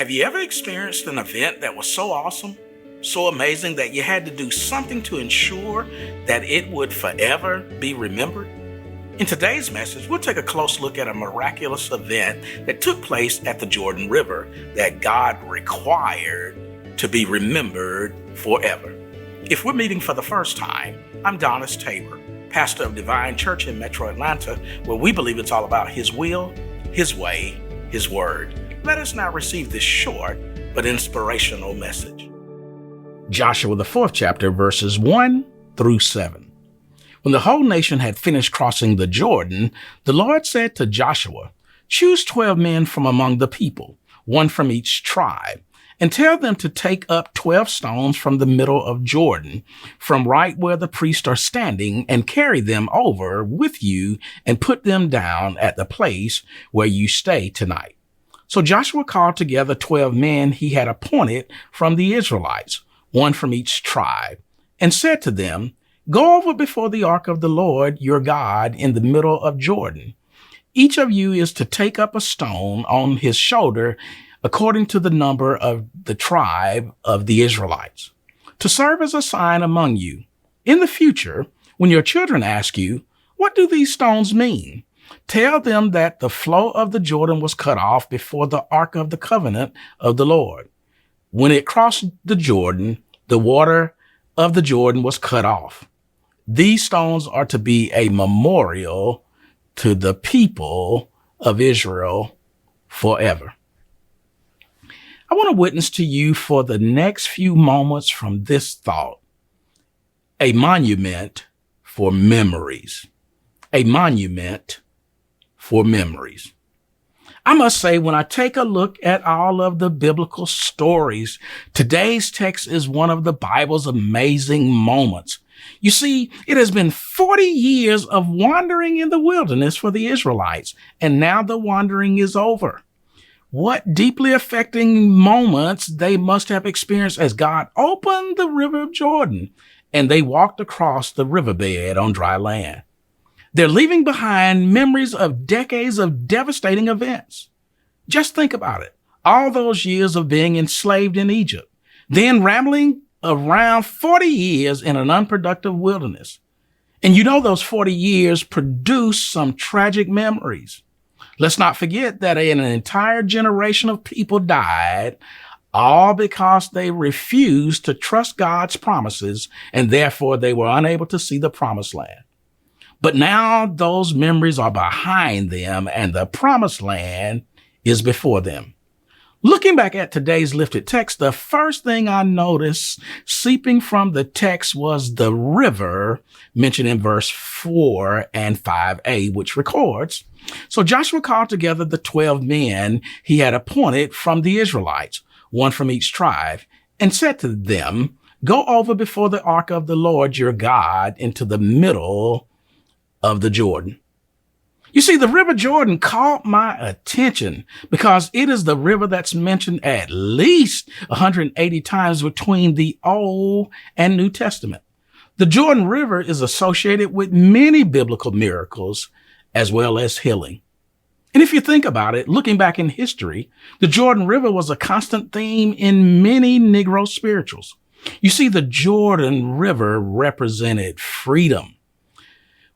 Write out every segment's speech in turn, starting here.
Have you ever experienced an event that was so awesome, so amazing that you had to do something to ensure that it would forever be remembered? In today's message, we'll take a close look at a miraculous event that took place at the Jordan River that God required to be remembered forever. If we're meeting for the first time, I'm Donnice Tabor, pastor of Divine Church in Metro Atlanta, where we believe it's all about His will, His way, His word. Let us now receive this short but inspirational message. Joshua, the 4th chapter, verses 1 through 7. When the whole nation had finished crossing the Jordan, the Lord said to Joshua, "Choose 12 men from among the people, one from each tribe, and tell them to take up 12 stones from the middle of Jordan, from right where the priests are standing, and carry them over with you and put them down at the place where you stay tonight." So Joshua called together 12 men he had appointed from the Israelites, one from each tribe, and said to them, "Go over before the ark of the Lord your God in the middle of Jordan. Each of you is to take up a stone on his shoulder according to the number of the tribe of the Israelites, to serve as a sign among you. In the future, when your children ask you, 'What do these stones mean?' tell them that the flow of the Jordan was cut off before the ark of the covenant of the Lord. When it crossed the Jordan, the water of the Jordan was cut off. These stones are to be a memorial to the people of Israel forever." I want to witness to you for the next few moments from this thought. A monument for memories. A monument for memories. I must say, when I take a look at all of the biblical stories, today's text is one of the Bible's amazing moments. You see, it has been 40 years of wandering in the wilderness for the Israelites, and now the wandering is over. What deeply affecting moments they must have experienced as God opened the river of Jordan and they walked across the riverbed on dry land. They're leaving behind memories of decades of devastating events. Just think about it. All those years of being enslaved in Egypt, then rambling around 40 years in an unproductive wilderness. And you know those 40 years produced some tragic memories. Let's not forget that an entire generation of people died, all because they refused to trust God's promises, and therefore they were unable to see the promised land. But now those memories are behind them, and the promised land is before them. Looking back at today's lifted text, the first thing I noticed seeping from the text was the river mentioned in verse 4 and 5a, which records, "So Joshua called together the 12 men he had appointed from the Israelites, one from each tribe, and said to them, 'Go over before the ark of the Lord your God into the middle of the Jordan.'" You see, the River Jordan caught my attention because it is the river that's mentioned at least 180 times between the Old and New Testament. The Jordan River is associated with many biblical miracles as well as healing. And if you think about it, looking back in history, the Jordan River was a constant theme in many Negro spirituals. You see, the Jordan River represented freedom.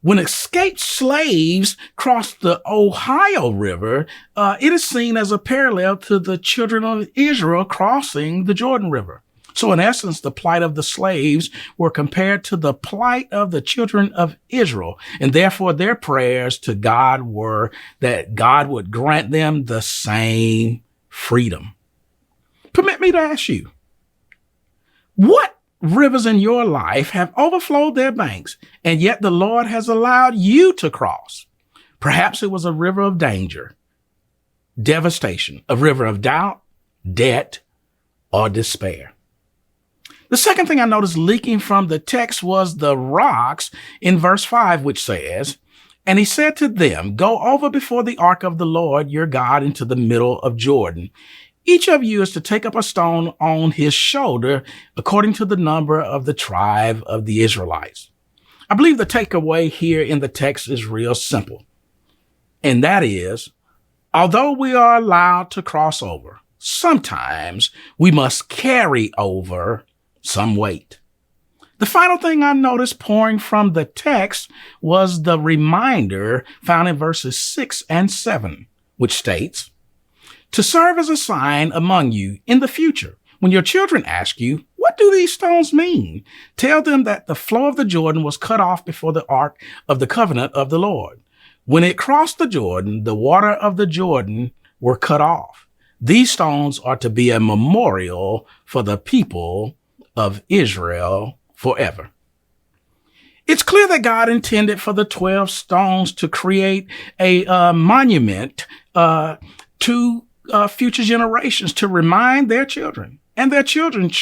When escaped slaves crossed the Ohio River, it is seen as a parallel to the children of Israel crossing the Jordan River. So in essence, the plight of the slaves were compared to the plight of the children of Israel. And therefore their prayers to God were that God would grant them the same freedom. Permit me to ask you, what rivers in your life have overflowed their banks, and yet the Lord has allowed you to cross? Perhaps it was a river of danger, devastation, a river of doubt, debt, or despair. The second thing I noticed leaking from the text was the rocks in verse 5, which says, "And he said to them, 'Go over before the ark of the Lord your God into the middle of Jordan. Each of you is to take up a stone on his shoulder according to the number of the tribe of the Israelites.'" I believe the takeaway here in the text is real simple. And that is, although we are allowed to cross over, sometimes we must carry over some weight. The final thing I noticed pouring from the text was the reminder found in verses 6 and 7, which states, "To serve as a sign among you in the future, when your children ask you, 'What do these stones mean?' Tell them that the flow of the Jordan was cut off before the ark of the covenant of the Lord. When it crossed the Jordan, the water of the Jordan were cut off. These stones are to be a memorial for the people of Israel forever." It's clear that God intended for the 12 stones to create a monument to future generations, to remind their children and their children's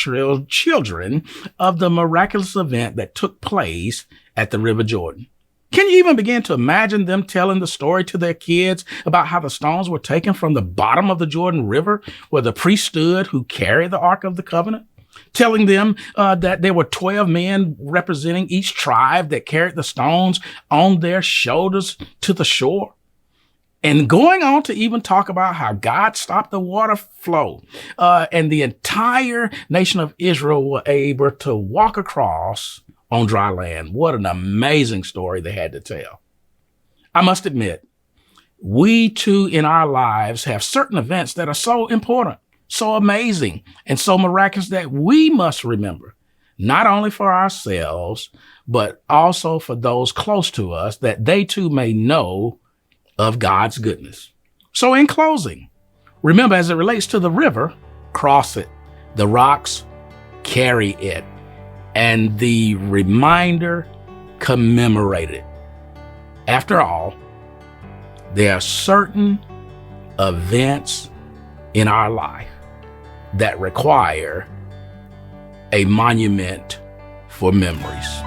children of the miraculous event that took place at the River Jordan. Can you even begin to imagine them telling the story to their kids about how the stones were taken from the bottom of the Jordan River, where the priest stood who carried the Ark of the Covenant? Telling them that there were 12 men representing each tribe that carried the stones on their shoulders to the shore. And going on to even talk about how God stopped the water flow and the entire nation of Israel were able to walk across on dry land. What an amazing story they had to tell. I must admit, we too in our lives have certain events that are so important, so amazing, and so miraculous that we must remember, not only for ourselves, but also for those close to us, that they too may know of God's goodness. So in closing, remember, as it relates to the river, cross it. The rocks, carry it. And the reminder, commemorated. After all, there are certain events in our life that require a monument for memories.